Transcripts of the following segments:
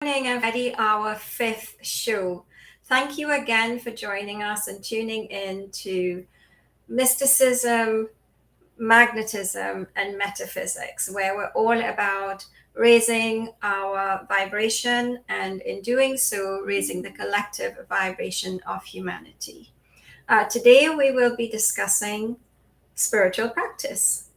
Morning, everybody. Our fifth show. Thank you again for joining us and tuning in to Mysticism, Magnetism, and Metaphysics, where we're all about raising our vibration and, in doing so, raising the collective vibration of humanity. Today, we will be discussing spiritual practice.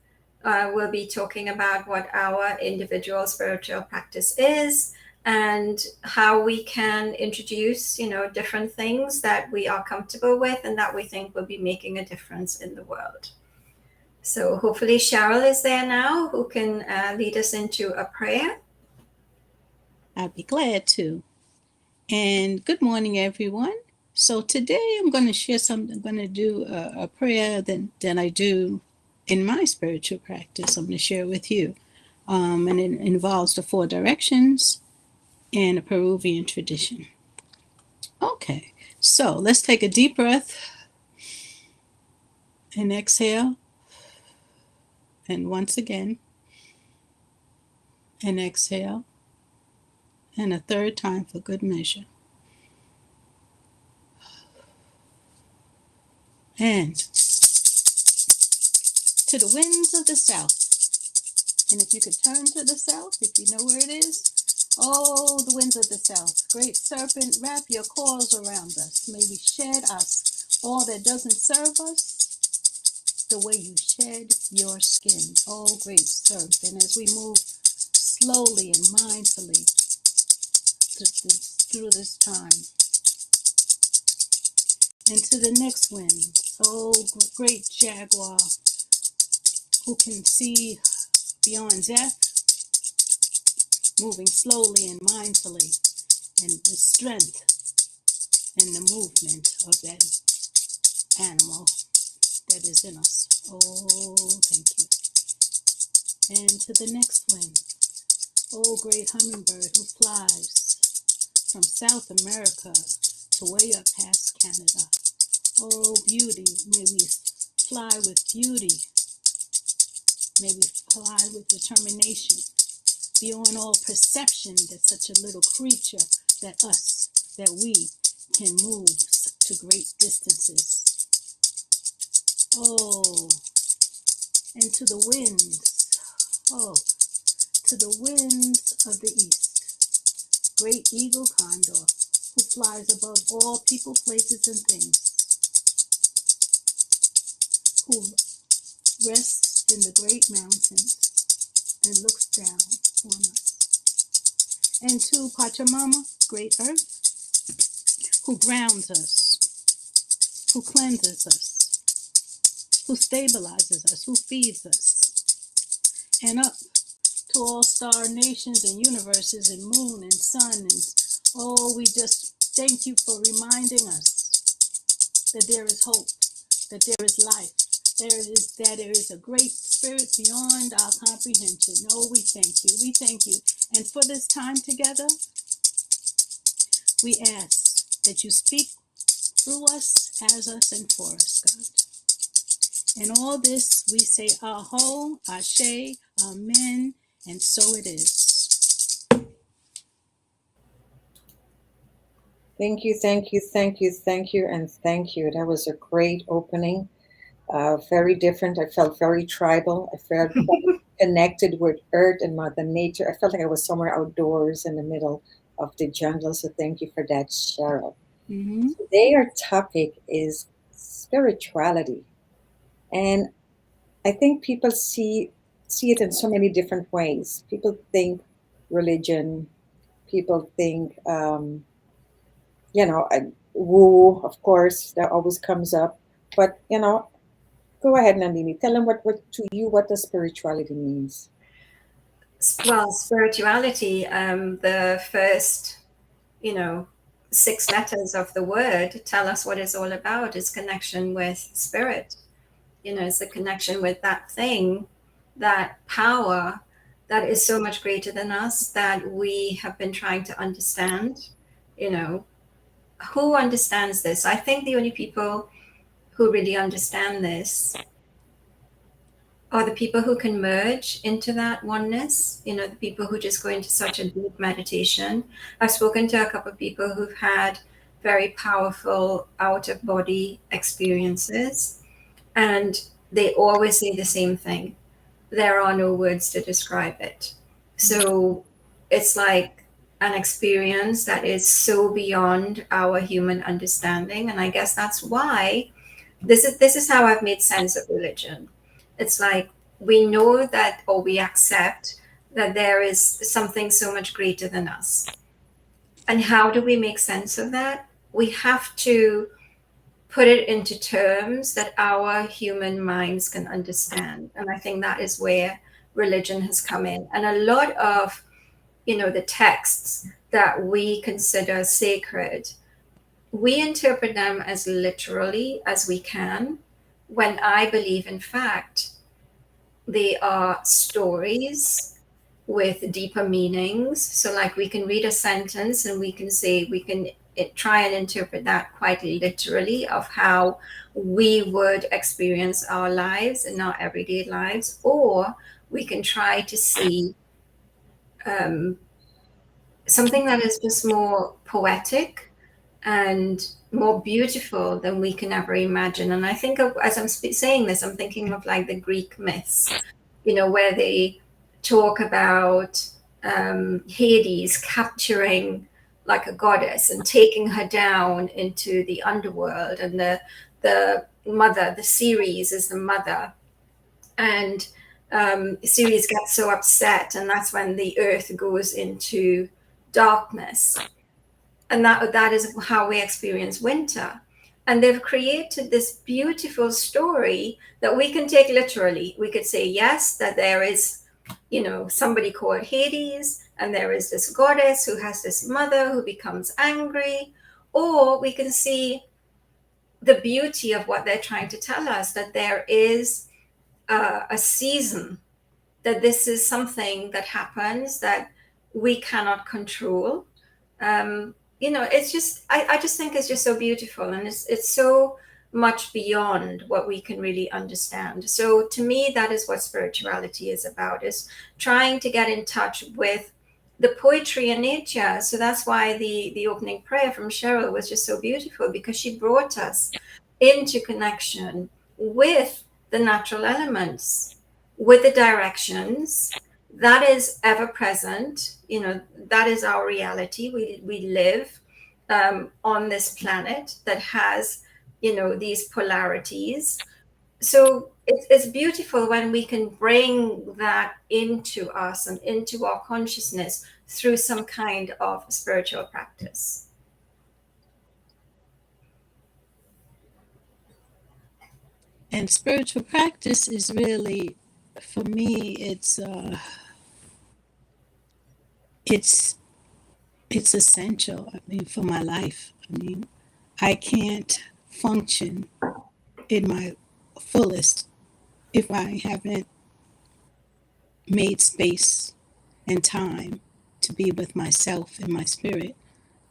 We'll be talking about what our individual spiritual practice is and how we can introduce, different things that we are comfortable with and that we think will be making a difference in the world. So hopefully Cheryl is there now who can lead us into a prayer. I'd be glad to. And good morning, everyone. So today I'm going to share something. I'm going to do a prayer that I do in my spiritual practice. I'm going to share it with you. And it involves the four directions and a Peruvian tradition. Okay, so let's take a deep breath and exhale. And once again, and exhale. And a third time for good measure. And to the winds of the south. And if you could turn to the south, if you know where it is, oh, the winds of the south, great serpent, wrap your coils around us. May we shed us all that doesn't serve us the way you shed your skin. Oh, great serpent, as we move slowly and mindfully through this time. And to the next wind, oh, great jaguar, who can see beyond death, moving slowly and mindfully, and the strength and the movement of that animal that is in us. Oh, thank you. And to the next wind, oh, great hummingbird who flies from South America to way up past Canada. Oh, beauty, may we fly with beauty. May we fly with determination, beyond all perception that such a little creature, that we can move to great distances. Oh, and to the winds, oh, to the winds of the east, great eagle condor, who flies above all people, places, and things, who rests in the great mountains and looks down on us. And to Pachamama, great earth, who grounds us, who cleanses us, who stabilizes us, who feeds us. And up to all star nations and universes and moon and sun. And oh, we just thank you for reminding us that there is hope, that there is life, that there is a great spirit beyond our comprehension. Oh, we thank you. We thank you. And for this time together, we ask that you speak through us, as us, and for us, God. In all this, we say Aho, Ashe, Amen, and so it is. Thank you, thank you, thank you, thank you, and thank you. That was a great opening. Very different. I felt very tribal. I felt connected with earth and Mother Nature. I felt like I was somewhere outdoors in the middle of the jungle. So thank you for that, Cheryl. Mm-hmm. Today our topic is spirituality, and I think people see it in so many different ways. People think religion. People think woo, of course, that always comes up. But go ahead, Nandini. Tell them what to you what the spirituality means. Well, spirituality, the first, you know, six letters of the word tell us what it's all about. It's connection with spirit. It's the connection with that thing, that power that is so much greater than us that we have been trying to understand. You know, who understands this? I think the only people who really understand this are the people who can merge into that oneness, the people who just go into such a deep meditation. I've spoken to a couple of people who've had very powerful out of body experiences, and they always say the same thing: there are no words to describe it. So it's like an experience that is so beyond our human understanding. And I guess that's why this is how I've made sense of religion. It's like we know that, or we accept that there is something so much greater than us. And how do we make sense of that? We have to put it into terms that our human minds can understand. And I think that is where religion has come in. And a lot of, the texts that we consider sacred, we interpret them as literally as we can, when I believe, in fact, they are stories with deeper meanings. So, like, we can read a sentence and we can try and interpret that quite literally of how we would experience our lives in our everyday lives, or we can try to see something that is just more poetic and more beautiful than we can ever imagine. And I think as I'm saying this, I'm thinking of like the Greek myths, where they talk about Hades capturing like a goddess and taking her down into the underworld, and the mother, the Ceres, is the mother, and Ceres gets so upset, and that's when the earth goes into darkness. And that is how we experience winter. And they've created this beautiful story that we can take literally. We could say, yes, that there is, somebody called Hades, and there is this goddess who has this mother who becomes angry. Or we can see the beauty of what they're trying to tell us, that there is a season, that this is something that happens that we cannot control. It's just, I just think it's just so beautiful, and it's so much beyond what we can really understand. So to me, that is what spirituality is about, is trying to get in touch with the poetry in nature. So that's why the opening prayer from Cheryl was just so beautiful, because she brought us into connection with the natural elements, with the directions. That is ever present. That is our reality. We live on this planet that has, these polarities. So it's beautiful when we can bring that into us and into our consciousness through some kind of spiritual practice. And spiritual practice is really, for me, it's essential. I mean, for my life. I mean, I can't function in my fullest if I haven't made space and time to be with myself and my spirit,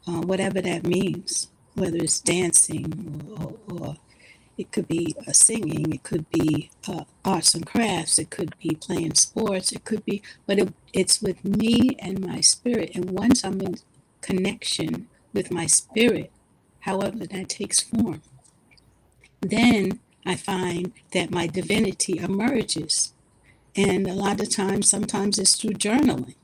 whatever that means, whether it's dancing or it could be singing, it could be arts and crafts, it could be playing sports, it could be, but it's with me and my spirit. And once I'm in connection with my spirit, however that takes form, then I find that my divinity emerges. And a lot of times, sometimes it's through journaling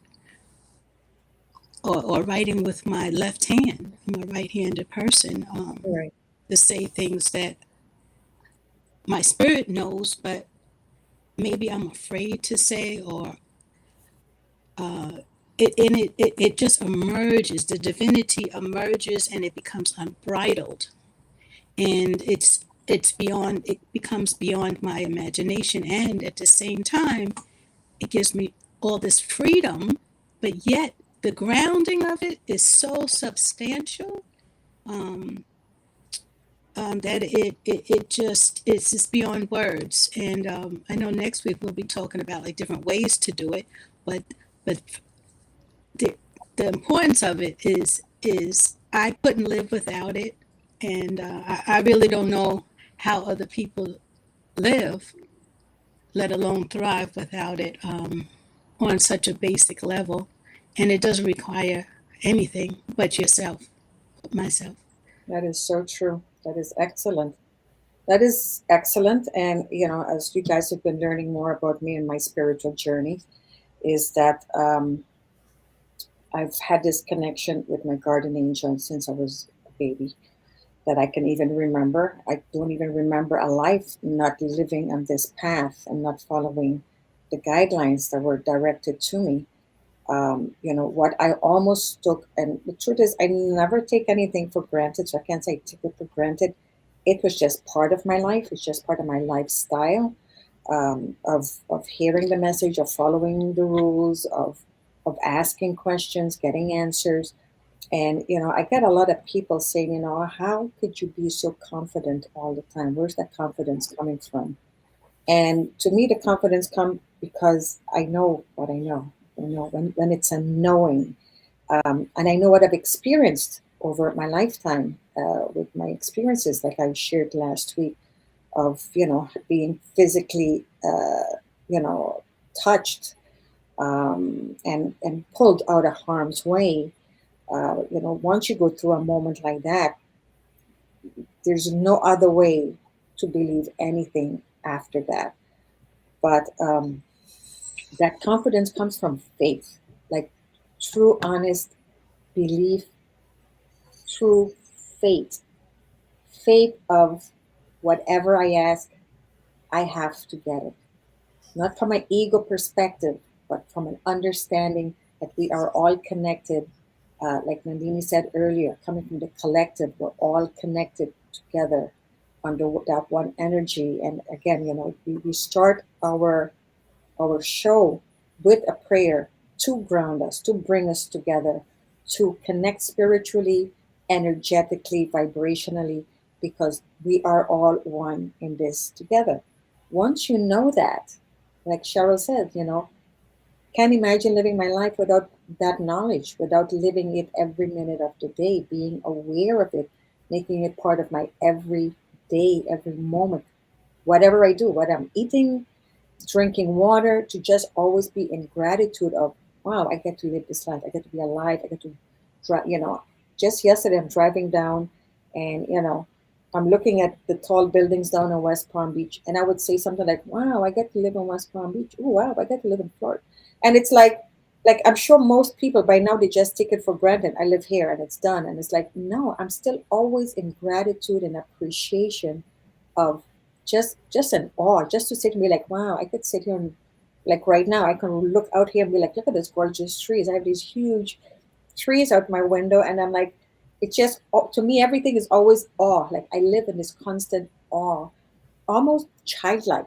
or writing with my left hand. I'm a right-handed person, Right. to say things that my spirit knows, but maybe I'm afraid to say, or it just emerges. The divinity emerges, and it becomes unbridled, and it becomes beyond my imagination, and at the same time, it gives me all this freedom, but yet the grounding of it is so substantial. That it's just beyond words. And I know next week we'll be talking about like different ways to do it, but but the the importance of it is I couldn't live without it, and I really don't know how other people live, let alone thrive without it on such a basic level. And it doesn't require anything but yourself, myself. That is so true. That is excellent. That is excellent. And, as you guys have been learning more about me and my spiritual journey, is that I've had this connection with my guardian angel since I was a baby, that I can even remember. I don't even remember a life not living on this path and not following the guidelines that were directed to me. What I almost took, and the truth is, I never take anything for granted, so I can't say I took it for granted. It was just part of my life. It's just part of my lifestyle, of hearing the message, of following the rules, of asking questions, getting answers. And, I get a lot of people saying, how could you be so confident all the time? Where's that confidence coming from? And to me, the confidence comes because I know what I know. When it's a knowing, and I know what I've experienced over my lifetime, with my experiences, like I shared last week, of being physically, touched, and pulled out of harm's way. Once you go through a moment like that, there's no other way to believe anything after that. But that confidence comes from faith, like true, honest belief, true faith, faith of whatever I ask, I have to get it. Not from an ego perspective, but from an understanding that we are all connected. Like Nandini said earlier, coming from the collective, we're all connected together under that one energy. And again, we start our show with a prayer to ground us, to bring us together, to connect spiritually, energetically, vibrationally, because we are all one in this together. Once you know that, like Cheryl said, can't imagine living my life without that knowledge, without living it every minute of the day, being aware of it, making it part of my every day, every moment, whatever I do, what I'm eating, drinking water, to just always be in gratitude of, wow, I get to live this life. I get to be alive. I get to drive, just yesterday I'm driving down, and, I'm looking at the tall buildings down in West Palm Beach, and I would say something like, wow, I get to live in West Palm Beach. Oh, wow, I get to live in Florida. And it's like I'm sure most people by now, they just take it for granted. I live here and it's done. And it's like, no, I'm still always in gratitude and appreciation of just an awe, just to sit and be like, wow, I could sit here and, like, right now I can look out here and be like, look at this gorgeous trees. I have these huge trees out my window, and I'm like, it's just, to me, everything is always awe. Like, I live in this constant awe, almost childlike.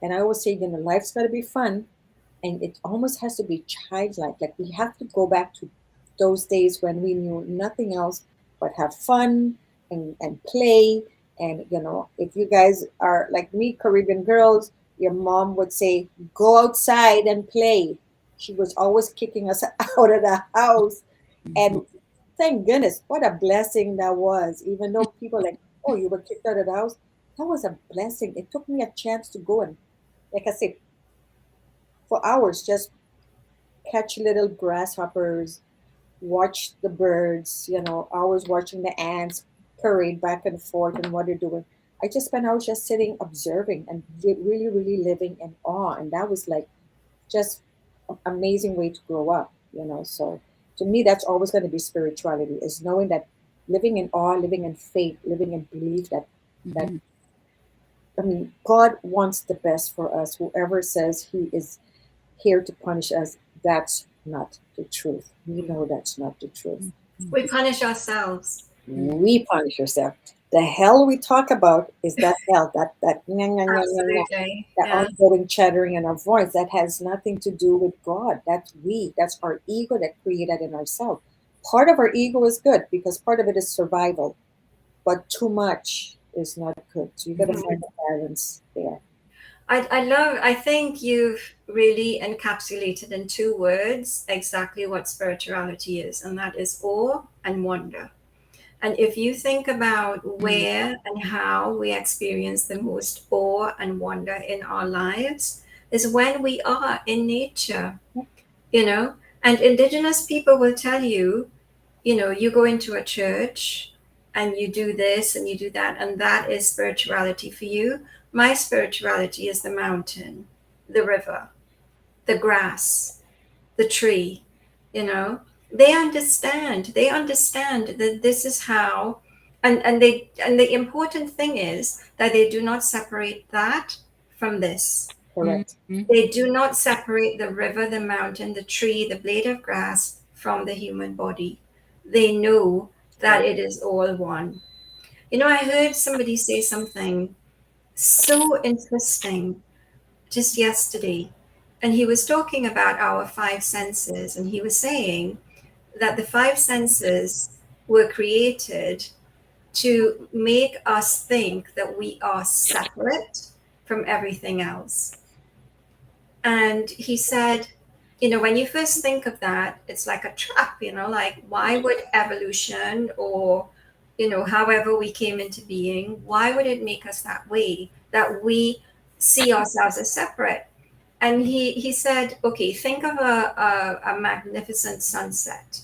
And I always say, life's got to be fun, and it almost has to be childlike. Like, we have to go back to those days when we knew nothing else but have fun and play. And if you guys are like me, Caribbean girls, your mom would say, go outside and play. She was always kicking us out of the house. Mhm. And thank goodness, what a blessing that was. Even though people like, oh, you were kicked out of the house, that was a blessing. It took me a chance to go and, like I said, for hours, just catch little grasshoppers, watch the birds, always watching the ants parade back and forth and what they're doing. I just spent hours just sitting, observing, and really, really living in awe. And that was like just an amazing way to grow up. So to me, that's always going to be spirituality, is knowing that, living in awe, living in faith, living in belief that, Mhm. I mean, God wants the best for us. Whoever says he is here to punish us, that's not the truth. We know that's not the truth. We punish ourselves. Mhm. We punish ourselves. The hell we talk about is that hell, that nyah, nyah, nyah, nyah, nyah, Absolutely. that Yeah. ongoing chattering in our voice. That has nothing to do with God. That's our ego that created in ourselves. Part of our ego is good because part of it is survival, but too much is not good. So you got to Mhm. find the balance there. I think you've really encapsulated in two words exactly what spirituality is, and that is awe and wonder. And if you think about Mm. where and how we experience the most awe and wonder in our lives, is when we are in nature, you know. And indigenous people will tell you, you know, you go into a church and you do this and you do that, and that is spirituality for you. My spirituality is the mountain, the river, the grass, the tree, you know. They understand that this is how, and the important thing is that they do not separate that from this. Correct. Mhm. They do not separate the river, the mountain, the tree, the blade of grass from the human body. They know that Right. it is all one. You know, I heard somebody say something so interesting just yesterday, and he was talking about our five senses, and he was saying that the five senses were created to make us think that we are separate from everything else. And he said, you know, when you first think of that, it's like a trap, you know, like why would evolution or, you know, however we came into being, why would it make us that way, that we see ourselves as separate? And he said, okay, think of a magnificent sunset.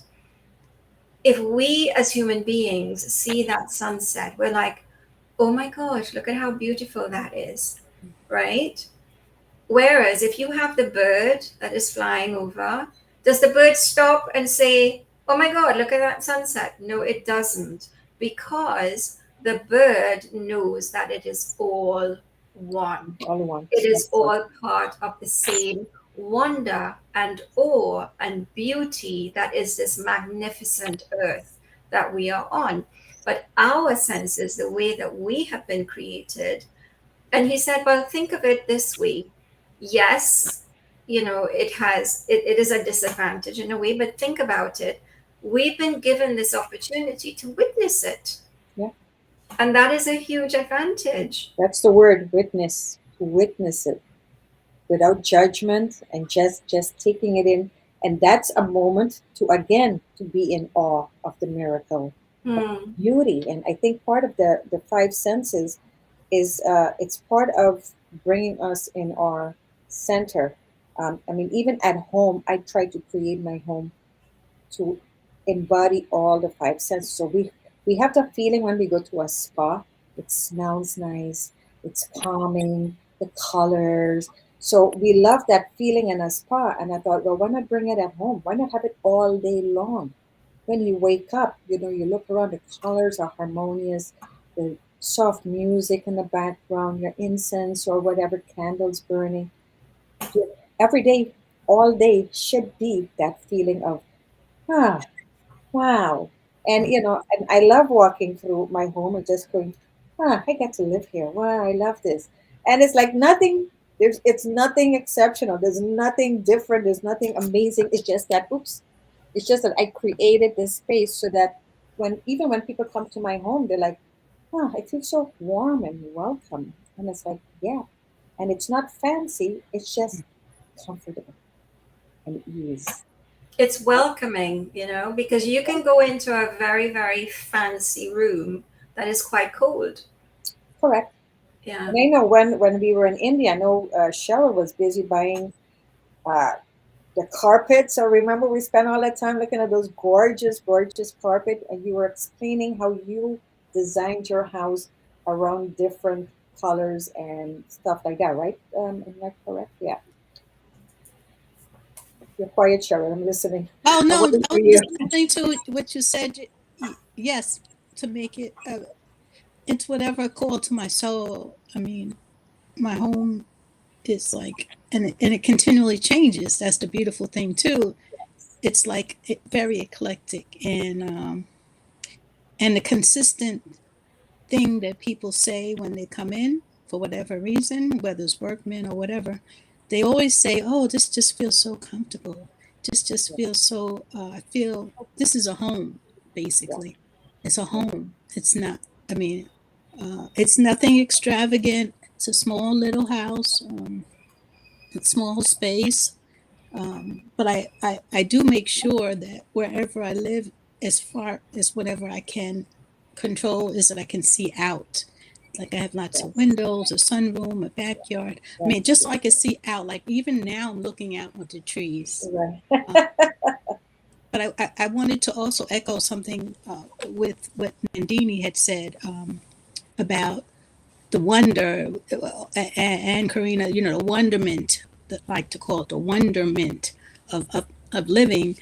If we as human beings see that sunset, we're like, oh my gosh, look at how beautiful that is, right? Whereas if you have the bird that is flying over, does the bird stop and say, oh my God, look at that sunset? No, it doesn't, because the bird knows that it is all one. All at once. It is That's right. all part of the same wonder and awe and beauty that is this magnificent earth that we are on. But our senses, the way that we have been created, and he said, well, think of it this way. Yes, you know, it is a disadvantage in a way, but think about it. We've been given this opportunity to witness it. Yeah. And that is a huge advantage. That's the word, witness. To witness it without judgment and just taking it in. And that's a moment to again to be in awe of the miracle, of Hmm. beauty. And I think part of the five senses is it's part of bringing us in our center. I mean, even at home, I try to create my home to embody all the five senses. So we have the feeling when we go to a spa, it smells nice, it's calming, the colors. So we love that feeling in a spa. And I thought, well, why not bring it at home? Why not have it all day long? When you wake up, you know, you look around, the colors are harmonious, the soft music in the background, your incense or whatever candles burning. Every day, all day should be that feeling of, ah, wow. And you know, and I love walking through my home and just going, I get to live here. Wow, I love this. And it's like nothing, it's nothing exceptional. There's nothing different. There's nothing amazing. It's just that, oops. It's just that I created this space so that even when people come to my home, they're like, it feels so warm and welcome. And it's like, yeah. And it's not fancy, it's just comfortable and ease. It's welcoming, you know, because you can go into a very, very fancy room that is quite cold. Correct. Yeah. And I know when we were in India, I know Cheryl was busy buying uh, the carpets. So remember, we spent all that time looking at those gorgeous, gorgeous carpet, and you were explaining how you designed your house around different colors and stuff like that, right? Am I correct? Yeah. You're quiet, Cheryl. I'm listening. Oh I'm no, waiting I for was you. listening to what you said. Yes, to make it, it's whatever called to my soul. I mean, my home is like, and it continually changes. That's the beautiful thing too. It's like very eclectic, and the consistent thing that people say when they come in for whatever reason, whether it's workmen or whatever, they always say, "Oh, this just feels so comfortable. Just feels so. I feel this is a home. Yeah, Basically, it's a yeah, home. It's not. I mean, it's nothing extravagant. It's a small little house, a small space. But I do make sure that wherever I live, as far as whatever I can." control is that I can see out. Like I have lots of windows, a sunroom, a backyard. I mean, just so I can see out. Like even now, I'm looking out with the trees. Right. But I wanted to also echo something with what Nandini had said about the wonder, and Karina, the wonderment, like to call it the wonderment of living.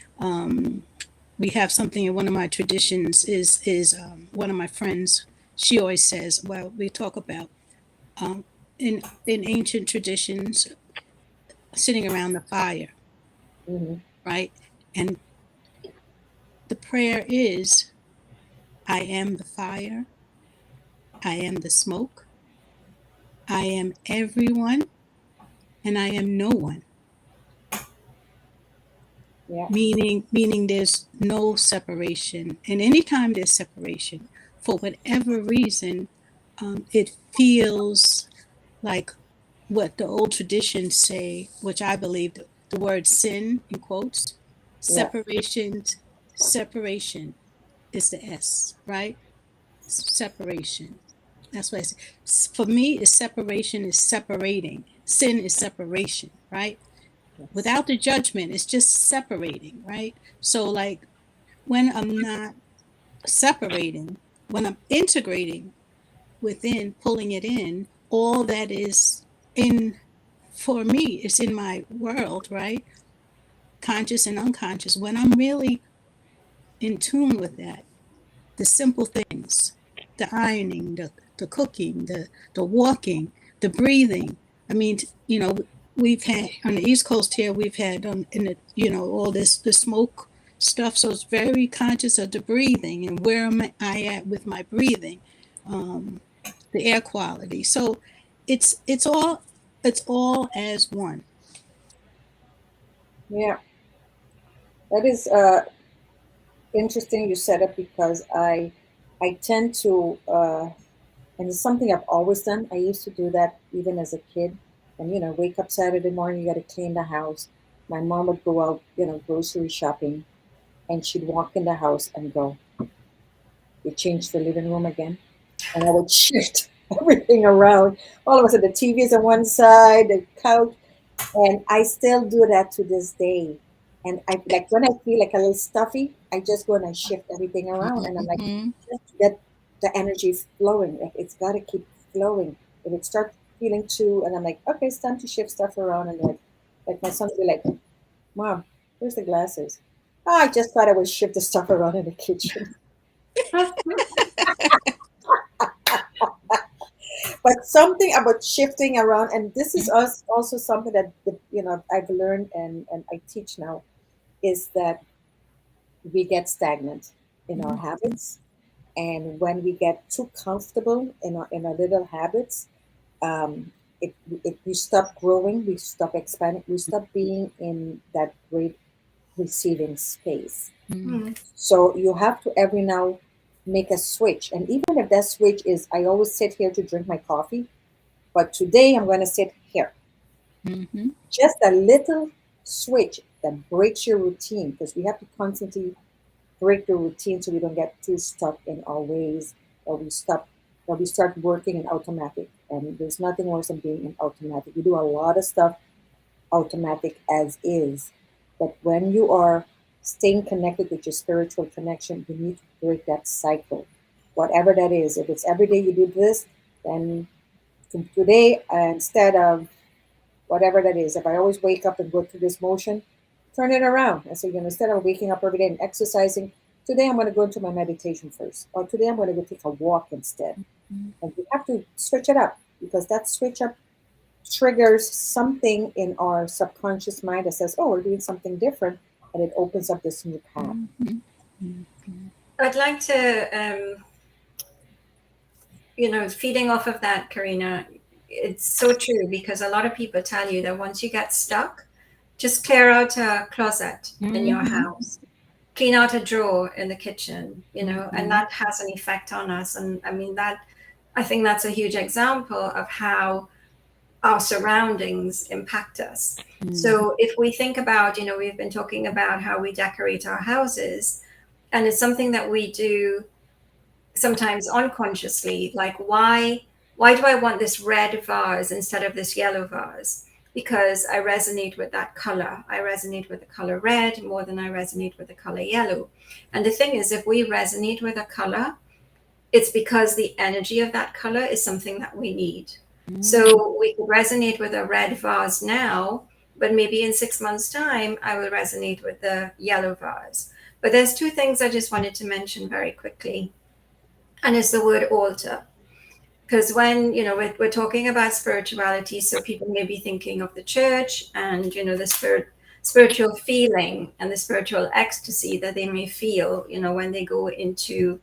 We have something in one of my traditions is one of my friends. She always says, well, we talk about um, in ancient traditions, sitting around the fire, Mm-hmm. right? And the prayer is, I am the fire, I am the smoke, I am everyone, and I am no one. Yeah. Meaning there's no separation. And anytime there's separation, for whatever reason, it feels like what the old traditions say, which I believe the word sin in quotes, Yeah. separation is the S, right? Separation. That's what I say. For me, is separation is separating. Sin is separation, right? Yes. Without the judgment, it's just separating, right? So, like, when I'm not separating, when I'm integrating within, pulling it in, all that is in, for me, is in my world, right? Conscious and unconscious. When I'm really in tune with that, the simple things, the ironing, the cooking, the walking, the breathing. I mean, we've had on the East Coast here, we've had in the, all this, the smoke stuff. So it's very conscious of the breathing and where am I at with my breathing, the air quality. So it's all as one. Yeah. That is interesting you said it because I tend to and it's something I've always done. I used to do that even as a kid. And wake up Saturday morning, you got to clean the house. My mom would go out, grocery shopping, and she'd walk in the house and go, "You changed the living room again," and I would shift everything around. All of a sudden, the TV's on one side, the couch, and I still do that to this day. And I like when I feel like a little stuffy, I just go and I shift everything around, and I'm like, Mm-hmm. just to get the energy flowing. Like it's got to keep flowing. If it starts feeling too, and I'm like, okay, it's time to shift stuff around, and like my son will be like, "Mom, where's the glasses?" "Oh, I just thought I would shift the stuff around in the kitchen." But something about shifting around, and this is also something that I've learned and I teach now, is that we get stagnant in our habits, and when we get too comfortable in our little habits, um, we stop growing, we stop expanding, we stop being in that great receiving space. Mm-hmm. Mm. So you have to every now make a switch, and even if that switch is, I always sit here to drink my coffee, but today I'm going to sit here. Mm-hmm. Just a little switch that breaks your routine, because we have to constantly break the routine so we don't get too stuck in our ways, or we start working in automatic. And there's nothing worse than being in automatic. We do a lot of stuff automatic as is. But when you are staying connected with your spiritual connection, you need to break that cycle. Whatever that is. If it's every day you do this, then today, instead of whatever that is, if I always wake up and go through this motion, turn it around. And so, instead of waking up every day and exercising, today I'm going to go into my meditation first. Or today I'm going to go take a walk instead. And we have to switch it up, because that switch up triggers something in our subconscious mind that says, oh, we're doing something different. And it opens up this new path. Mm-hmm. Mm-hmm. I'd like to, feeding off of that, Karina, it's so true, because a lot of people tell you that once you get stuck, just clear out a closet in your Mm-hmm. house, clean out a drawer in the kitchen, and Mm-hmm. that has an effect on us. And I mean, I think that's a huge example of how our surroundings impact us. So if we think about, we've been talking about how we decorate our houses, and it's something that we do sometimes unconsciously, like why do I want this red vase instead of this yellow vase? Because I resonate with that color. I resonate with the color red more than I resonate with the color yellow. And the thing is, if we resonate with a color, it's because the energy of that color is something that we need. So we could resonate with a red vase now, but maybe in 6 months' time, I will resonate with the yellow vase. But there's two things I just wanted to mention very quickly, and it's the word altar. Because when we're talking about spirituality, so people may be thinking of the church and the spiritual feeling and the spiritual ecstasy that they may feel when they go into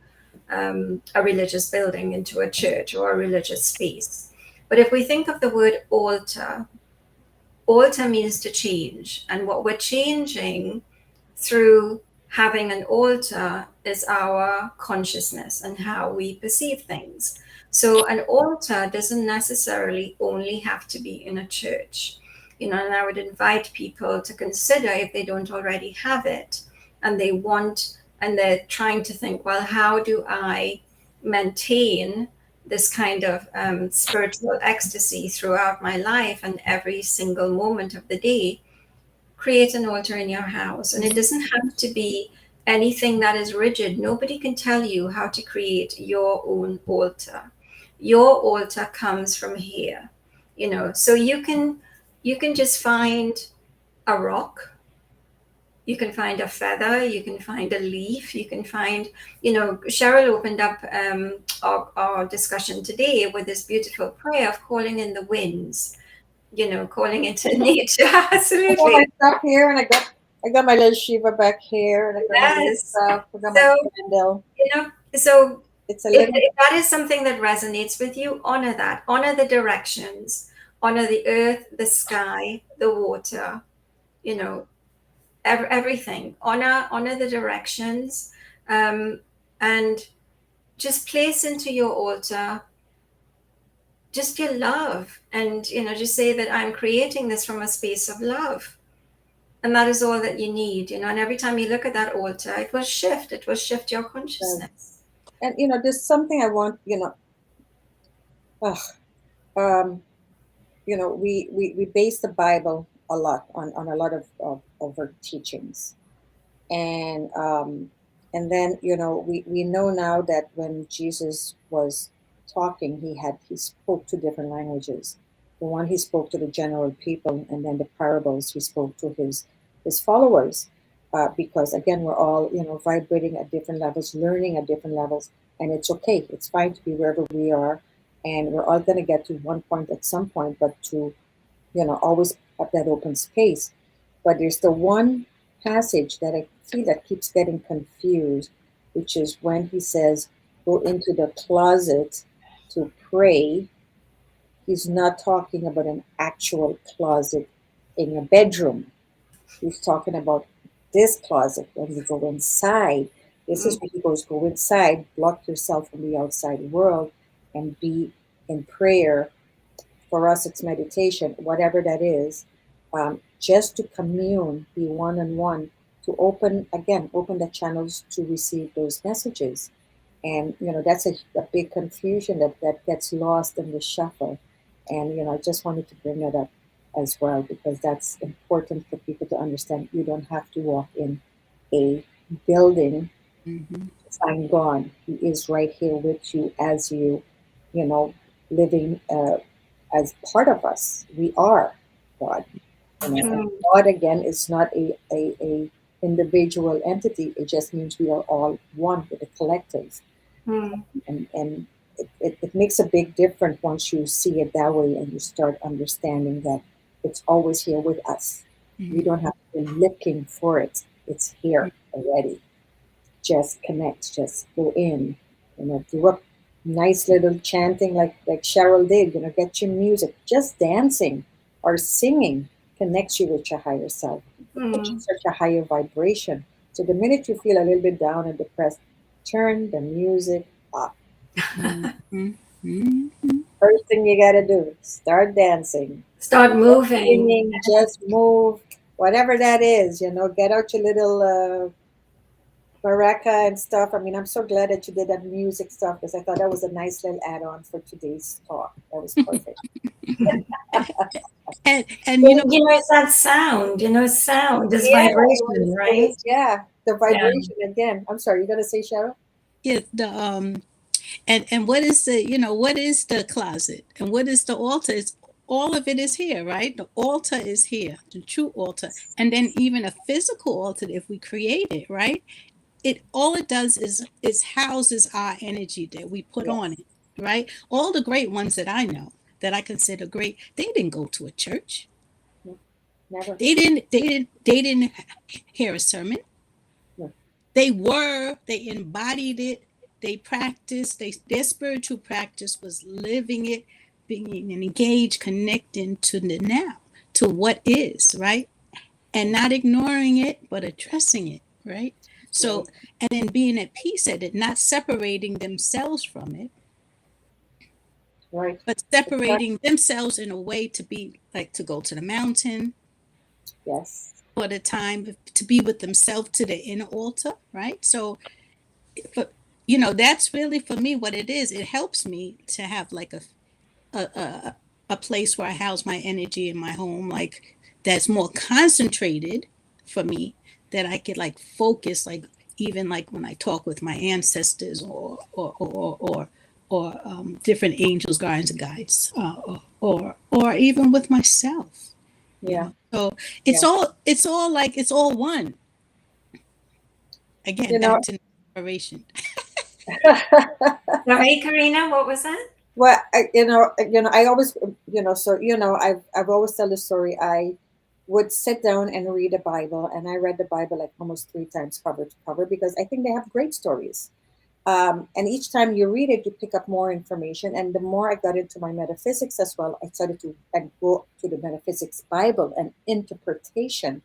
a religious building, into a church or a religious space. But if we think of the word altar, altar means to change, and what we're changing through having an altar is our consciousness and how we perceive things. So an altar doesn't necessarily only have to be in a church. And I would invite people to consider, if they don't already have it and they're trying to think, well, how do I maintain this kind of spiritual ecstasy throughout my life and every single moment of the day? Create an altar in your house. And it doesn't have to be anything that is rigid. Nobody can tell you how to create your own altar. Your altar comes from here. So you can just find a rock, you can find a feather, you can find a leaf, you can find, Cheryl opened up our discussion today with this beautiful prayer of calling in the winds, calling into nature. I got my Absolutely. stuff here, and I got my little Shiva back here, and I got my little Yes. stuff. I got my So, candle. so It's a if, little. if that is something that resonates with you, honor that. Honor the directions. Honor the earth, the sky, the water, you know, everything. Honor the directions, um, and just place into your altar just your love, and just say that I'm creating this from a space of love. And that is all that you need, and every time you look at that altar, it will shift your consciousness. And there's something I want. Ugh, um, we base the Bible a lot on a lot of our teachings, and then we know now that when Jesus was talking, he spoke two different languages. The one he spoke to the general people, and then the parables he spoke to his followers, because again, we're all vibrating at different levels, learning at different levels, and it's okay, it's fine to be wherever we are, and we're all going to get to one point at some point, but to always have that open space. But there's the one passage that I feel that keeps getting confused, which is when he says, go into the closet to pray. He's not talking about an actual closet in your bedroom. He's talking about this closet when you go inside. This is when he goes, go inside, block yourself from the outside world, and be in prayer. For us, it's meditation, whatever that is, just to commune, be one on one, to open the channels to receive those messages. And that's a big confusion that gets lost in the shuffle. And I just wanted to bring it up as well, because that's important for people to understand. You don't have to walk in a building to find God. He is right here with you as you know living as part of us. We are God. And Mm, God again is not a individual entity. It just means we are all one with the collective. mm, And it makes a big difference once you see it that way, and you start understanding that it's always here with us. We don't have to be looking for it. It's here already. Just connect, just go in, do a nice little chanting like Cheryl did, get your music. Just dancing or singing connects you with your higher self. It puts you in mm. such a higher vibration. So the minute you feel a little bit down and depressed, turn the music up. First thing you gotta do, start dancing. Start moving. Singing, just move, whatever that is, get out your little Baraka and stuff. I mean, I'm so glad that you did that music stuff because I thought that was a nice little add-on for today's talk. That was perfect. And you know, You know, it's that sound, you know, sound is Yeah, vibration, it right? was, yeah, the Yeah. vibration again. I'm sorry, you gonna say, Cheryl? yeah, the and what is the, you know, what is the closet and what is the altar? It's all of it is here, right? The altar is here, the true altar, and then even a physical altar if we create it, right? It all it does is houses our energy that we put on Yes. it, right? All the great ones that I know that I consider great, they didn't go to a church. No, never. They didn't hear a sermon. No. They embodied it, they practiced, their spiritual practice was living it, being engaged, connecting to the now, to what is, right? And not ignoring it, but addressing it, right? So, Right. and then being at peace at it, not separating themselves from it, Right. but Exactly. separating themselves in a way to be like to go to the mountain Yes. for the time to be with themselves to the inner altar, right? So, for, you know, that's really for me what it is. It helps me to have like a, a, a place where I house my energy in my home, like that's more concentrated for me, that I could like focus, like even like when I talk with my ancestors or different angels, guardians, and guides, or even with myself, you Yeah. know. So Yeah. it's all like it's all one. Again, You know, back to inspiration. Sorry, Karina, what was that? well, I always, so I've always tell the story. I would sit down and read the Bible, and I read the Bible like almost 3 times cover to cover because I think they have great stories. And each time you read it, you pick up more information. And the more I got into my metaphysics as well, I started to and go to the metaphysics Bible and interpretation.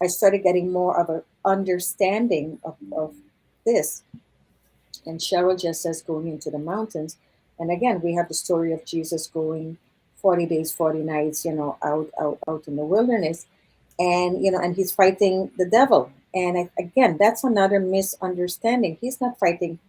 I started getting more of an understanding of this. And Cheryl just says going into the mountains. And again, we have the story of Jesus going 40 days, 40 nights, out in the wilderness. And, and he's fighting the devil. And again, that's another misunderstanding. He's not fighting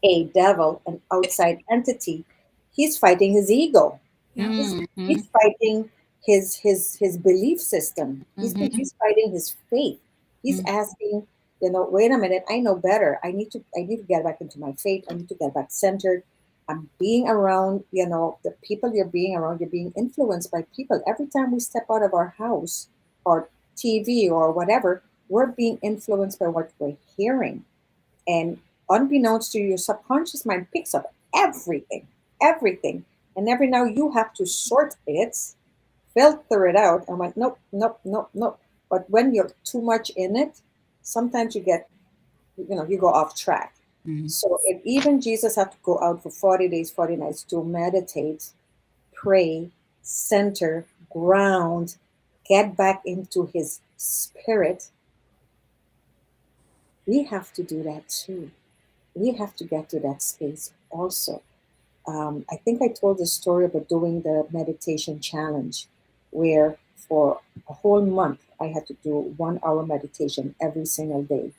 a devil, an outside entity. He's fighting his ego. Yeah. He's, Mm-hmm, he's fighting his belief system. mm-hmm, He's fighting his faith. He's mm-hmm, asking, wait a minute, I know better. I need to get back into my faith. I need to get back centered. I'm being around, the people you're being around, you're being influenced by people. Every time we step out of our house or TV or whatever, we're being influenced by what we're hearing. And unbeknownst to you, your subconscious mind picks up everything, everything. And every now you have to sort it, filter it out, and went, nope, nope, nope, nope. But when you're too much in it, sometimes you go off track. mm-hmm. So if even Jesus had to go out for 40 days, 40 nights to meditate, pray, center, ground, get back into his spirit, we have to do that too. We have to get to that space also. I think I told the story about doing the meditation challenge, where for a whole month I had to do 1 hour meditation every single day.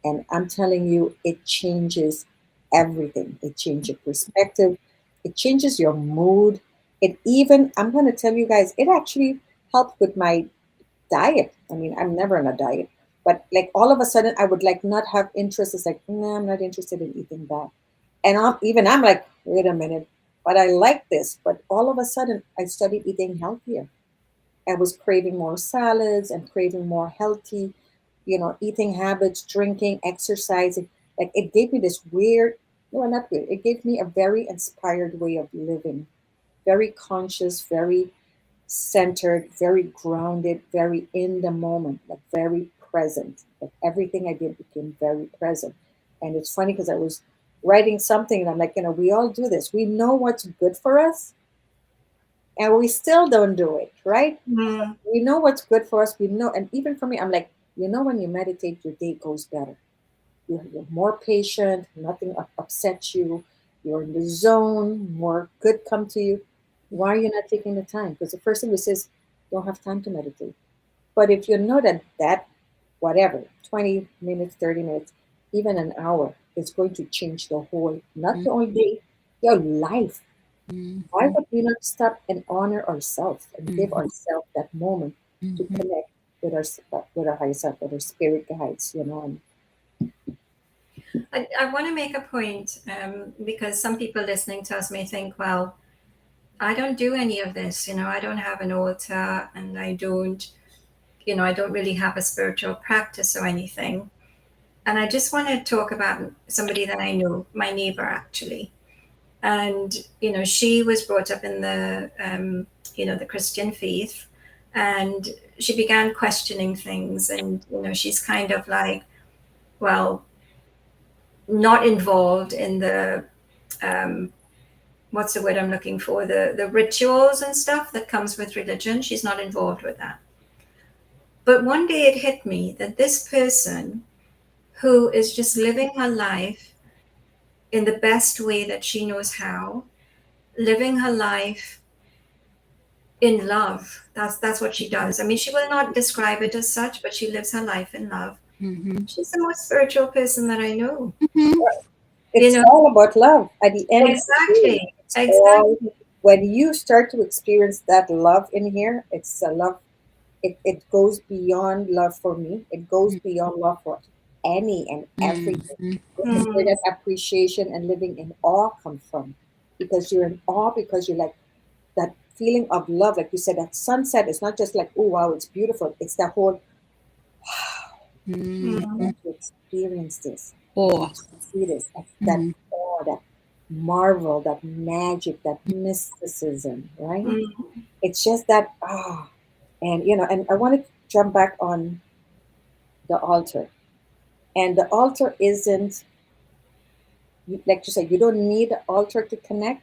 And I'm telling you, it changes everything. It changes your perspective, it changes your mood. It even, I'm going to tell you guys, it actually helped with my diet. I mean, I'm never on a diet, but like all of a sudden, I would like not have interest. It's like, no, I'm not interested in eating that. And I'm like, wait a minute, but I like this. But all of a sudden, I started eating healthier. I was craving more salads and craving more healthy, eating habits, drinking, exercising. Like it gave me this weird, no, not weird. It gave me a very inspired way of living, very conscious, very centered, very grounded, very in the moment, like very present. Like everything I did became very present. And it's funny because I was writing something and I'm like, we all do this. We know what's good for us and we still don't do it, right? Mm. We know what's good for us. We know, and even for me, I'm like, when you meditate, your day goes better. You're more patient, nothing upsets you, you're in the zone, more good come to you. Why are you not taking the time? Because the first thing who says, don't have time to meditate. But if you know that whatever, 20 minutes, 30 minutes, even an hour, is going to change the whole, not the only day, your life. Why Mhm. would we not stop and honor ourselves and give Mhm. ourselves that moment to Mhm. connect with our higher self, with our spirit guides, And I want to make a point because some people listening to us may think, well, I don't do any of this. I don't have an altar, and I don't really have a spiritual practice or anything. And I just want to talk about somebody that I know, my neighbor actually. And, she was brought up in the Christian faith, and she began questioning things. And, she's kind of like, well, not involved in the, um, what's the word I'm looking for? The rituals and stuff that comes with religion. She's not involved with that. But one day it hit me that this person who is just living her life in the best way that she knows how, living her life in love. That's what she does. I mean, she will not describe it as such, but she lives her life in love. Mhm. She's the most spiritual person that I know. Mhm. You it's know, all about love at the end of the day. exactly, It's all exactly. when you start to experience that love in here, it's a love. It goes beyond love for me. It goes beyond love for any and everything. Mhm. This is where Mm, that appreciation and living in awe come from. Because you're in awe because you're like that feeling of love, like you said, that sunset is not just like, oh wow, it's beautiful. It's that whole I mm, Mhm. get to experience this. I Or. get to see this. That Mhm. awe, that marvel, that magic, that mysticism, right? mm, It's just that and and I want to jump back on the altar. And the altar isn't, like you said, you don't need the altar to connect.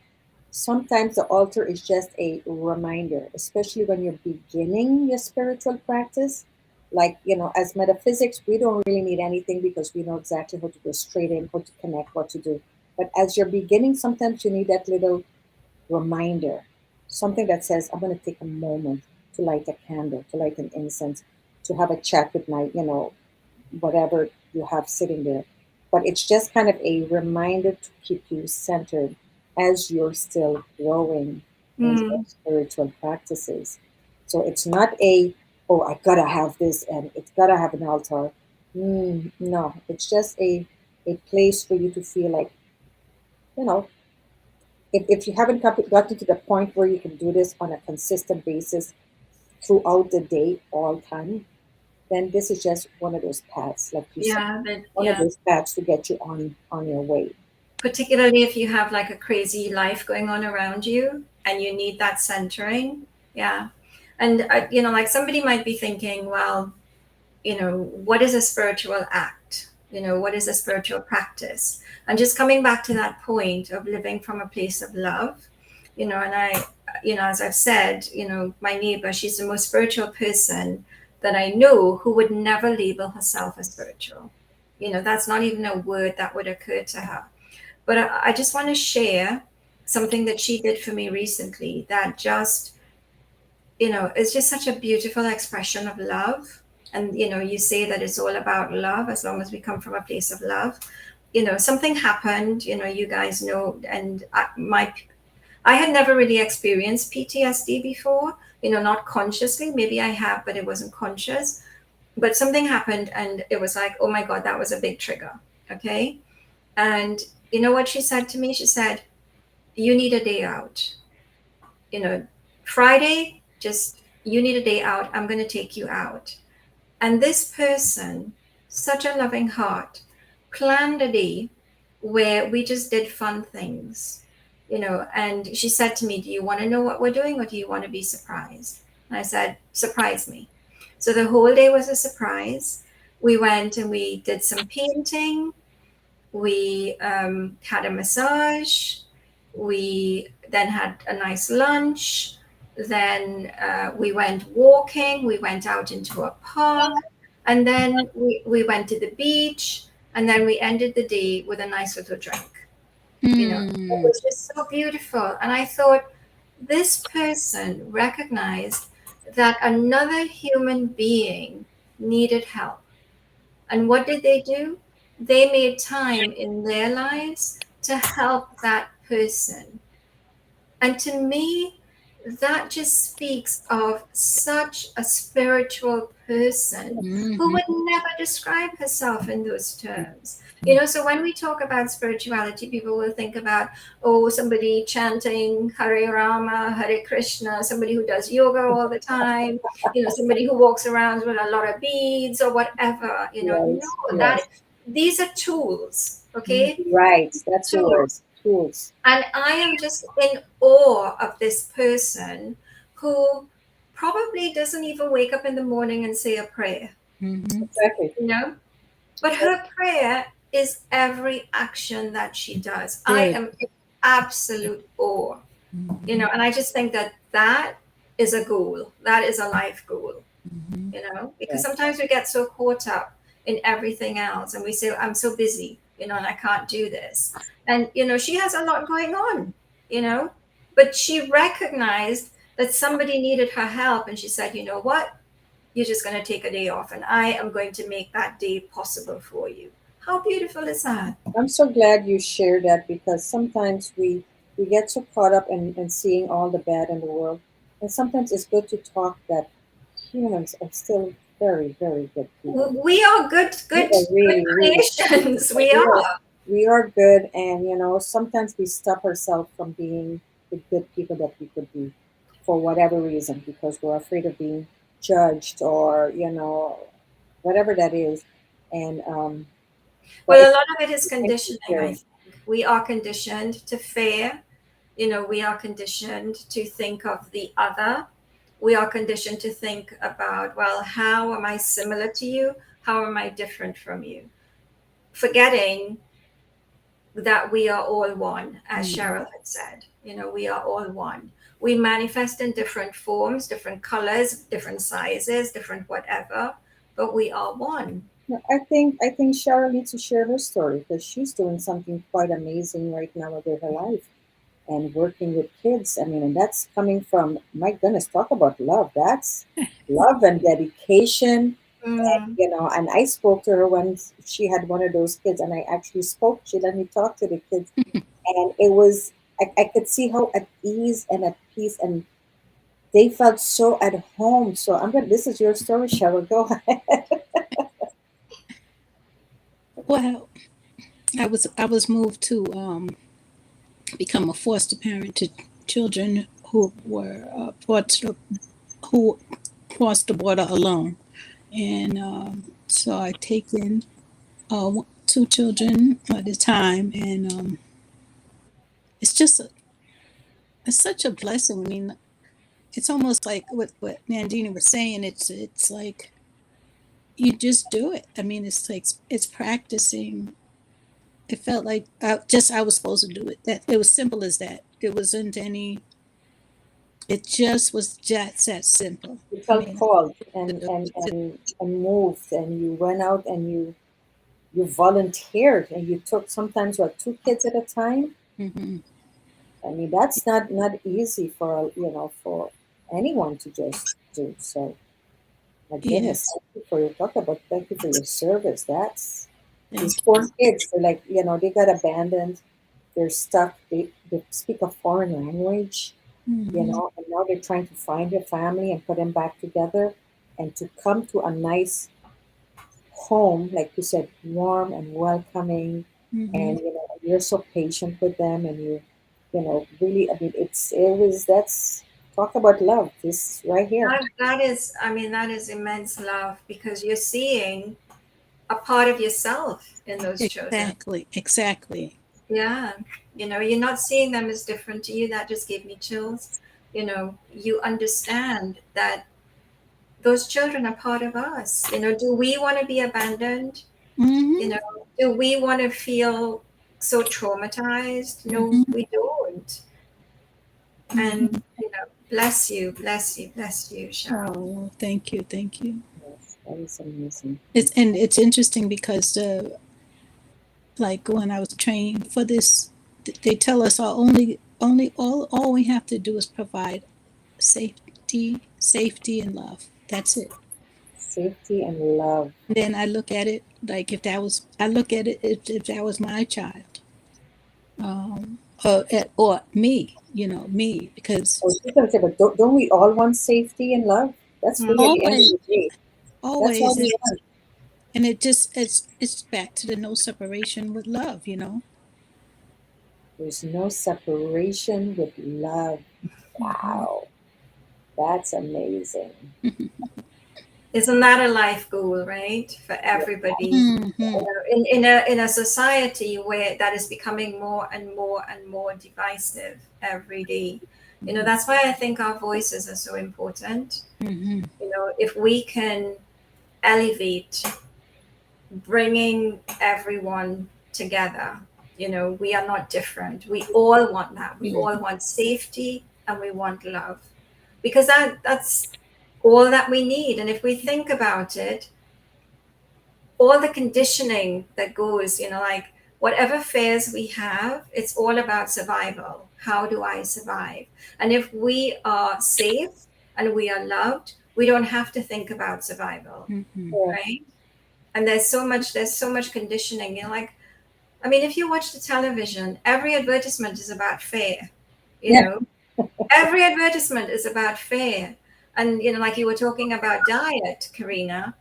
Sometimes the altar is just a reminder, especially when you're beginning your spiritual practice. Like, as metaphysics, we don't really need anything because we know exactly how to go straight in, how to connect, what to do. But as you're beginning, sometimes you need that little reminder, something that says, I'm going to take a moment to light a candle, to light an incense, to have a chat with my, whatever you have sitting there. But it's just kind of a reminder to keep you centered as you're still growing in your mm. spiritual practices. So it's not a, oh, I gotta have this and it's gotta have an altar. No, it's just a place for you to feel like, you know, if you haven't gotten to the point where you can do this on a consistent basis throughout the day, all time, then this is just one of those paths, like you said, Yeah, one of yeah. those paths to get you on your way. Particularly if you have like a crazy life going on around you and you need that centering. Yeah. And, like somebody might be thinking, well, what is a spiritual act? What is a spiritual practice? And just coming back to that point of living from a place of love, and as I've said, my neighbor, she's the most spiritual person that I know who would never label herself as spiritual. That's not even a word that would occur to her. But I just want to share something that she did for me recently that just, it's just such a beautiful expression of love. And, you say that it's all about love as long as we come from a place of love. Something happened, you guys know, and I had never really experienced PTSD before, not consciously. Maybe I have, but it wasn't conscious. But something happened and it was like, oh my God, that was a big trigger. Okay. And you know what she said to me? She said, you need a day out. You know, Friday, just you need a day out. I'm going to take you out. And this person, such a loving heart, planned a day where we just did fun things, And she said to me, do you want to know what we're doing or do you want to be surprised? And I said, surprise me. So the whole day was a surprise. We went and we did some painting. We had a massage. We then had a nice lunch. Then we went walking. We went out into a park. And then we went to the beach. And then we ended the day with a nice little drink. It Mm. was just so beautiful. And I thought, this person recognized that another human being needed help. And what did they do? they made time in their lives to help that person. And to me, that just speaks of such a spiritual person who Mm-hmm. would never describe herself in those terms. You know, so when we talk about spirituality, people will think about, oh, somebody chanting Hare Rama, Hare Krishna, somebody who does yoga all the time, you know, somebody who walks around with a lot of beads or whatever. You know, Yes, no, that yes. these are tools, okay? Right. That's the word. Tools. Tools. And I am just in awe of this person who probably doesn't even wake up in the morning and say a prayer, Mm-hmm. Exactly. you know? But her prayer is every action that she does. I Good. am in absolute awe, you know, and I just think that that is a goal. That is a life goal, Mm-hmm. you know, because Yeah. sometimes we get so caught up in everything else and we say, I'm so busy, you know, and I can't do this. And, you know, she has a lot going on, you know, but she recognized that somebody needed her help. And she said, you know what? You're just going to take a day off and I am going to make that day possible for you. How beautiful is that? I'm so glad you shared that because sometimes we get so caught up in seeing all the bad in the world, and sometimes it's good to talk that humans are still very, very good people. We are good, We good, are good really, really, creations. We we are, are. we are good, and sometimes we stop ourselves from being the good people that we could be, for whatever reason, because we're afraid of being judged or whatever that is, and but Well, a lot of it is thank you, conditioning, I Sherry. think. We are conditioned to fear. You know, we are conditioned to think of the other. We are conditioned to think about, well, how am I similar to you? How am I different from you? Forgetting that we are all one, as Mm-hmm. Cheryl had said. You know, we are all one. We manifest in different forms, different colors, different sizes, different whatever, but we are one. No, I think Cheryl needs to share her story because she's doing something quite amazing right now with her life and working with kids. I mean, and that's coming from, my goodness, talk about love. That's love and dedication. And, Mm. and I spoke to her when she had one of those kids, and I actually spoke. She let me talk to the kids, and it was, I could see how at ease and at peace, and they felt so at home. So this is your story, Cheryl. Go ahead. Well, I was moved to become a foster parent to children who were who crossed the border alone, and so I taken two children at a time, and it's just it's such a blessing. I mean, it's almost like what Nandini was saying. It's like you just do it. I mean, it's like it's practicing. It felt like I was supposed to do it. That it was simple as that. It wasn't any. It just was just that simple. You I felt mean, called and moved, and you went out and you volunteered, and you took sometimes what, two kids at a time. mm-hmm. I mean, that's not easy for anyone to just do. So my goodness, Yes, thank you for your talk about, thank you for your service. That's thank these poor you. kids. They're like, they got abandoned. They're stuck. They speak a foreign language, Mm-hmm. and now they're trying to find their family and put them back together, and to come to a nice home, like you said, warm and welcoming, Mm-hmm. and you're so patient with them, and really, I mean, that's talk about love. This right here. That is, I mean, that is immense love because you're seeing a part of yourself in those children. Exactly, exactly. Yeah. You know, you're not seeing them as different to you. That just gave me chills. You know, you understand that those children are part of us. You know, do we want to be abandoned? You Mm-hmm. know, do we want to feel so traumatized? No, Mm-hmm. we don't. Mm-hmm. And, you know, bless you, bless you, bless you, Cheryl. Oh, thank you, thank you. Yes, that is amazing. It's interesting because like when I was trained for this, they tell us all we have to do is provide safety and love. That's it. Safety and love. And then I look at it. Like if that was, I look at it, if that was my child, or me, me, because Oh, she's gonna say, but don't we all want safety and love? That's really at the end of always, the day. That's all always, we want. and it just it's back to the no separation with love. There's no separation with love. Hmm. Wow, that's amazing. Isn't that a life goal, right? For Yeah. everybody. Hmm. In a society where that is becoming more and more and more divisive every day. That's why I think our voices are so important. Hmm. If we can elevate bringing everyone together, we are not different. We all want that. We all want safety and we want love, because that's all that we need. And if we think about it, all the conditioning that goes, like whatever fears we have, it's all about survival. How do I survive? And if we are safe and we are loved, we don't have to think about survival, Hmm. Yeah. right? And there's so much conditioning. Like, I mean, if you watch the television, every advertisement is about fear. You Yeah. know, every advertisement is about fear. And like you were talking about diet, Karina.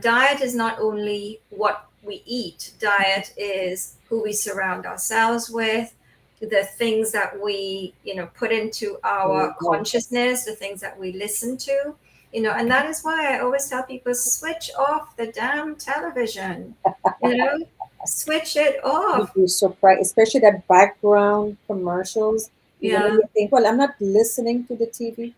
Diet is not only what we eat. Diet is who we surround ourselves with, the things that we put into There our you go. consciousness, the things that we listen to. And that is why I always tell people, switch off the damn television. you know Switch it You'd off. be surprised, especially that background commercials. Yeah. You think, well, I'm not listening to the TV.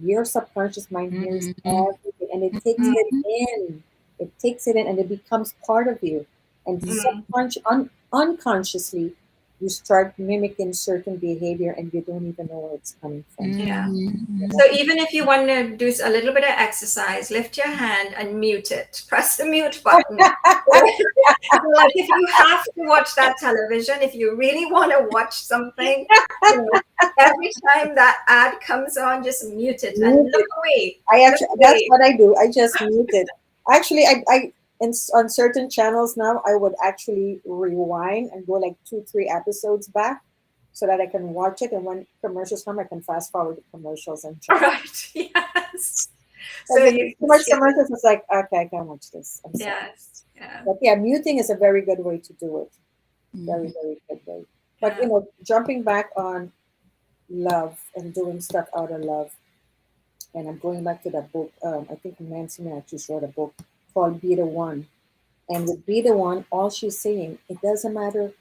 Your subconscious mind hears Hmm. everything and it takes it in. It takes it in and it becomes part of you. And Mm. unconsciously, you start mimicking certain behavior and you don't even know where it's coming from. Yeah. You Hmm. know? So even if you want to do a little bit of exercise, lift your hand and mute it. Press the mute button. Like if you have to watch that television, if you really want to watch something, every time that ad comes on, just mute it and Mute look it. away. I Look actually, that's away. what I do. I just mute it. Actually, on certain channels now, I would actually rewind and go like 2, 3 episodes back so that I can watch it. And when commercials come, I can fast forward the commercials and All jump. right. Yes. So Because if you it's too can much skip it. commercials, it's like, okay, I can't watch this. I'm sorry. Yes. Yeah. But yeah, muting is a very good way to do it. Very, Hmm. very good way. But, Yeah. jumping back on love and doing stuff out of love. And I'm going back to that book. I think Nancy actually wrote a book called Be the One. And with Be the One, all she's saying, it doesn't matter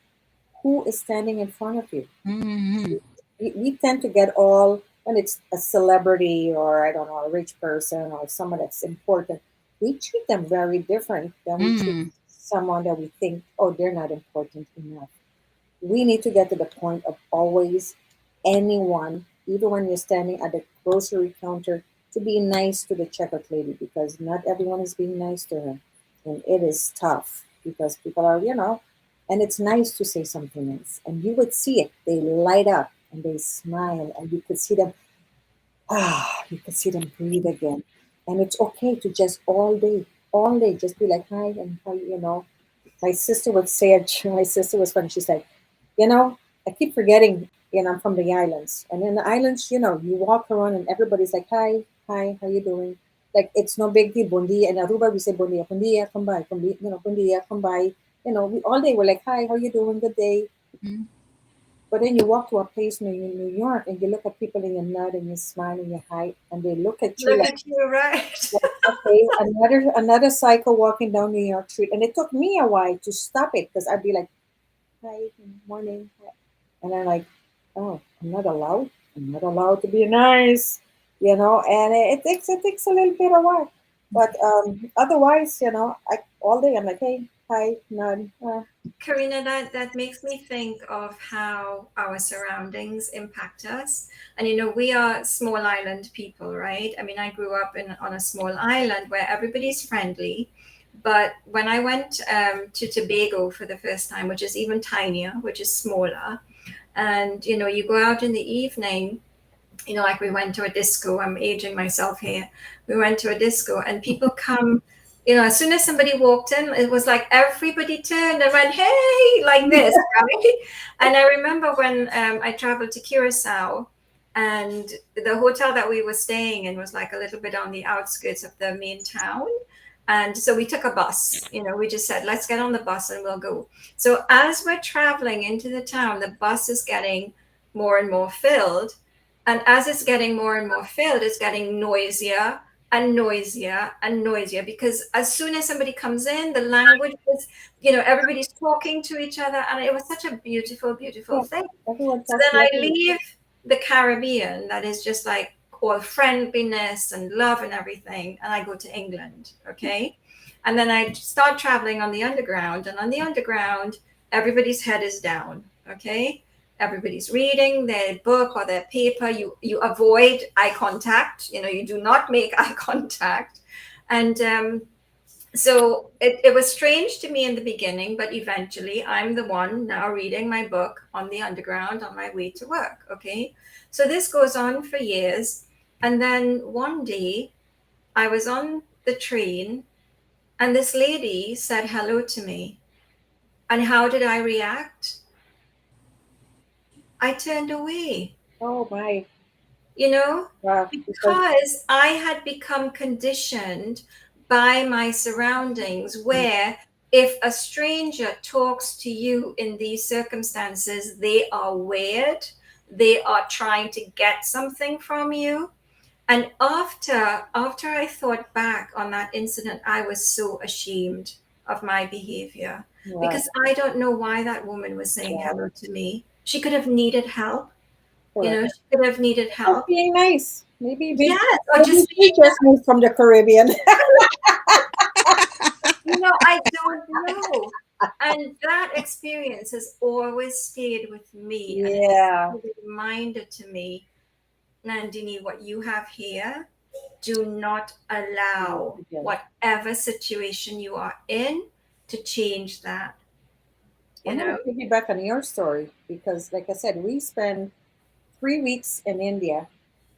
who is standing in front of you. Hmm. We tend to get all, when it's a celebrity or, I don't know, a rich person or someone that's important, we treat them very different than we treat Hmm. someone that we think, oh, they're not important enough. We need to get to the point of always anyone, even when you're standing at the grocery counter, to be nice to the checkout lady because not everyone is being nice to her. And it is tough because people are, and it's nice to say something nice. And you would see it. They light up and they smile, and you could see them, you could see them breathe again. And it's okay to just all day, just be like, hi, and hi. My sister would say it. My sister was funny. She's like, I keep forgetting, I'm from the islands. And in the islands, you walk around and everybody's like, hi, hi, how you doing? Like, it's no big deal. Bon dia. And Aruba, we say bon dia, come by, bon dia, come by. We all day we're like, hi, how you doing? Good day. But then you walk to a place in New York and you look at people and you nod and you smile and you hi, and they look at you Look like, at you, right? okay, another cycle walking down New York Street. And it took me a while to stop it because I'd be like, hi, good morning. And I'm like, oh, I'm not allowed. I'm not allowed to be nice, and it takes a little bit of while. But otherwise, all day I'm like, hey, hi, none. Karina, that makes me think of how our surroundings impact us. And we are small island people, right? I mean, I grew up on a small island where everybody's friendly. But when I went to Tobago for the first time, which is even tinier, which is smaller, and you go out in the evening, like we went to a disco. I'm aging myself here. We went to a disco, and people come As soon as somebody walked in, it was like everybody turned and went, hey, like this, right? And I remember when I traveled to Curacao, and the hotel that we were staying in was like a little bit on the outskirts of the main town. And so we took a bus, we just said, let's get on the bus and we'll go. So as we're traveling into the town, the bus is getting more and more filled. And as it's getting more and more filled, it's getting noisier and noisier and noisier, because as soon as somebody comes in, the language is, everybody's talking to each other. And it was such a beautiful, beautiful Yeah, thing. everyone So talks then I lovely. leave the Caribbean, that is just like all friendliness and love and everything, and I go to England, okay? And then I start traveling on the underground, and on the underground, everybody's head is down, okay? Everybody's reading their book or their paper. You avoid eye contact. You do not make eye contact, and so it was strange to me in the beginning, but eventually I'm the one now reading my book on the underground on my way to work. Okay. So this goes on for years. And then one day I was on the train and this lady said hello to me. And how did I react? I turned away. Oh my, you know, because because I had become conditioned by my surroundings where if a stranger talks to you in these circumstances, they are weird, they are trying to get something from you. And after I thought back on that incident, I was so ashamed of my behavior, wow, because I don't know why that woman was saying wow, hello to me. She could have needed help. correct. She could have needed Just help. being nice. Yes, or Maybe just she just moved from the Caribbean. I don't know. And that experience has always stayed with me, and it is Yeah. a reminder to me, Nandini, what you have here, do not allow Yeah. whatever situation you are in to change that, you I'm going know? to piggyback on your story because, like I said, we spent 3 weeks in India,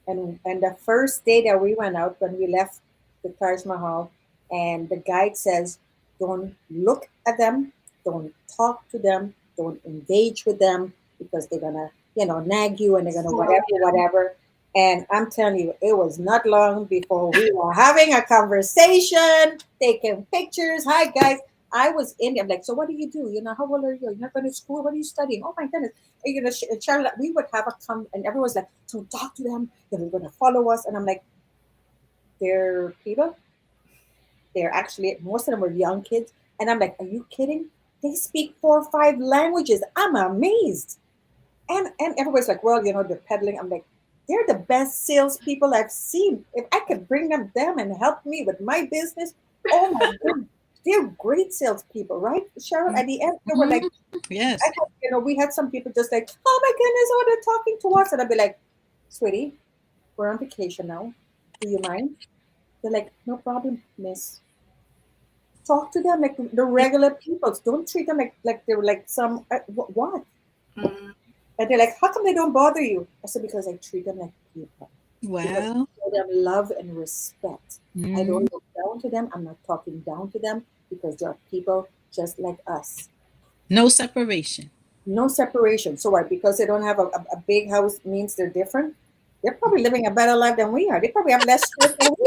and the first day that we went out, when we left the Taj Mahal, and the guide says, "Don't look at them, don't talk to them, don't engage with them because they're gonna, nag you and they're gonna So, whatever, whatever." And I'm telling you, it was not long before we were having a conversation, taking pictures. Hi guys, I was in there. I'm like, so what do you do? How old are you? You're not going to school. What are you studying? Oh my goodness. Charlotte, we would have a come, and everyone's like, don't talk to them. They're going to follow us. And I'm like, they're people. They're actually, most of them were young kids. And I'm like, are you kidding? They speak 4 or 5 languages. I'm amazed. And everybody's like, well, they're peddling. I'm like, they're the best salespeople I've seen. If I could bring them and help me with my business, oh my goodness, they're great salespeople, right, Cheryl? At the end, they were like, Mhm. Yes. we had some people just like, oh my goodness, oh, they're talking to us, and I'd be like, sweetie, we're on vacation now. Do you mind? They're like, no problem, miss. Talk to them like the regular people. Don't treat them like they're like some what? mm, And they're like, how come they don't bother you? I said, because I treat them like people. Because I Wow. show them love and respect. I Mm. don't look down to them. I'm not talking down to them because they're people just like us. No separation. No separation. So what? Because they don't have a big house means they're different? They're probably living a better life than we are. They probably have less stress than we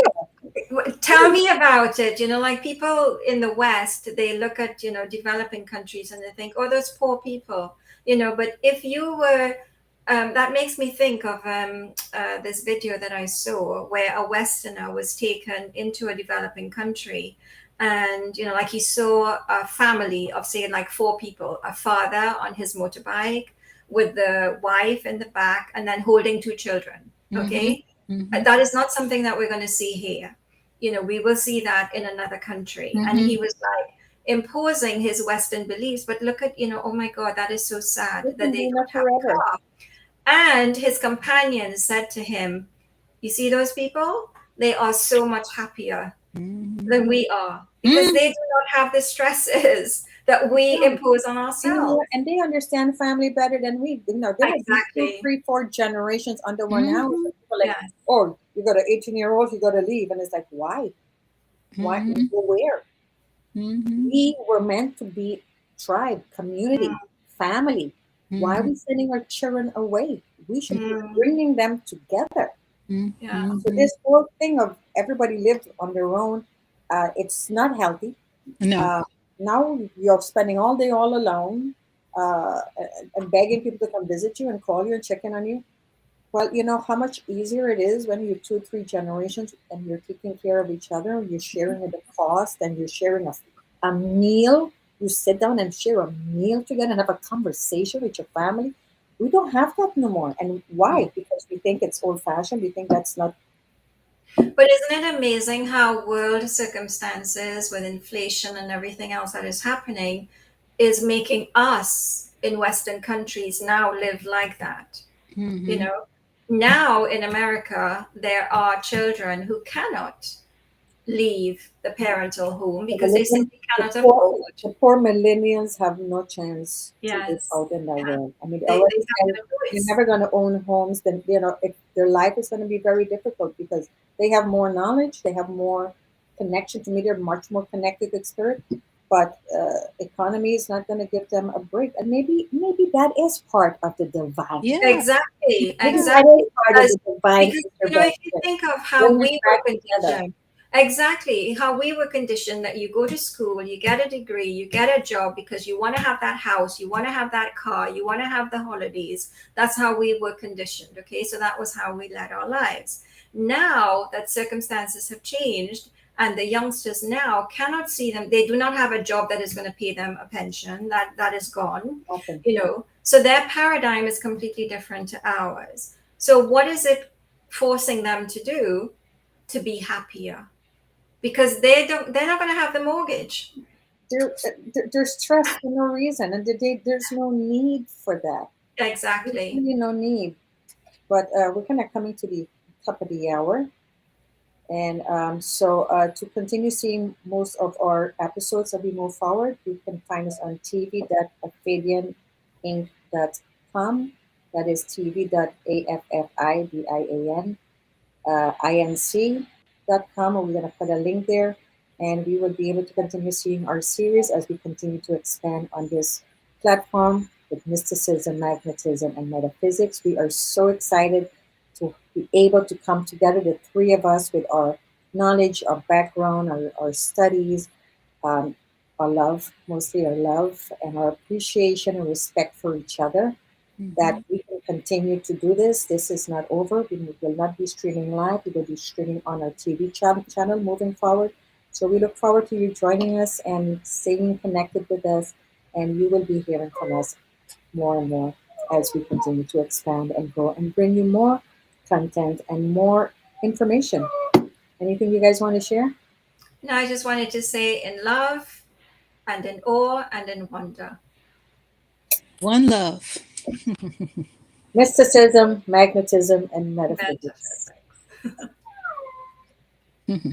tell me about it. Like people in the West, they look at, developing countries and they think, oh, those poor people, but if you were, that makes me think of this video that I saw where a Westerner was taken into a developing country. And, like he saw a family of, say, like 4 people, a father on his motorbike with the wife in the back and then holding 2 children. Mm-hmm. Okay. Mm-hmm. That is not something that we're going to see here. We will see that in another country. And Mm-hmm. he was like imposing his Western beliefs. But look at, oh my God, that is so sad They've that been they doing don't that have a forever. car. And his companion said to him, you see those people? They are so much happier than we are because Mm-hmm. they do not have the stresses that we Yeah. impose on And ourselves. they understand family better than we. They have been two, Exactly. three, 4 generations under one house. Mm-hmm. And people are like, Yes. oh, you got an 18-year-old, you got to leave, and it's like, why? Why? Mm-hmm. Where? Mm-hmm. We were meant to be tribe, community, family. Why are Mm-hmm. we sending our children away? We should be Mm, bringing them together. yeah. So Mm-hmm. this whole thing of everybody lives on their own, it's not healthy. No. Uh, Now you're spending all day all alone, and begging people to come visit you and call you and check in on you. Well, you know how much easier it is when you're two, three generations and you're taking care of each other. You're sharing the cost and you're sharing a meal. You sit down and share a meal together and have a conversation with your family. We don't have that no more. And why? Because we think it's old fashioned. We think that's not. But isn't it amazing how world circumstances with inflation and everything else that is happening is making us in Western countries now live like that? You Mm-hmm. know, now in America, there are children who cannot leave the parental home The because they millennium, simply cannot afford. the poor millennials have no chance to live Yes. out in that Yeah. world. I mean, they They already have said no they're choice. never going to own homes. Then their life is going to be very difficult because they have more knowledge, they have more connection to me. They're much more connected with spirit, but economy is not going to give them a break. And maybe that is part of the divine. Yeah. Exactly, Maybe that exactly. is part of the divine Because if you intervention. think of how Bring us we were back together. conditioned, exactly how we were conditioned that you go to school, you get a degree, you get a job because you want to have that house, you want to have that car, you want to have the holidays. That's how we were conditioned. Okay, so that was how we led our lives. Now that circumstances have changed, and the youngsters now cannot see them, they do not have a job that is going to pay them a pension. That is gone, Nothing. so their paradigm is completely different to ours. So what is it forcing them to do? To be happier, because they're not going to have the mortgage. They're stressed for no reason, and there's no need for that. There's Exactly. really no need. But we're kind of coming to the top of the hour. And so to continue seeing most of our episodes as we move forward, you can find us on tv.affilianinc.com. That is tv.affidin inc.com, or we're going to put a link there, and we will be able to continue seeing our series as we continue to expand on this platform with mysticism, magnetism, and metaphysics. We are so excited to be able to come together, the three of us, with our knowledge, our background, our studies, um, our love, mostly our love, and our appreciation and respect for each other, that Mm-hmm. we can continue to do this. This is not over. We will not be streaming live. We will be streaming on our TV channel moving forward. So we look forward to you joining us and staying connected with us. And you will be hearing from us more and more as we continue to expand and grow and bring you more content and more information. Anything you guys want to share? Now I just wanted to say, in love and in awe and in wonder. One love. Mysticism, magnetism, and metaphysics. Metaphysics.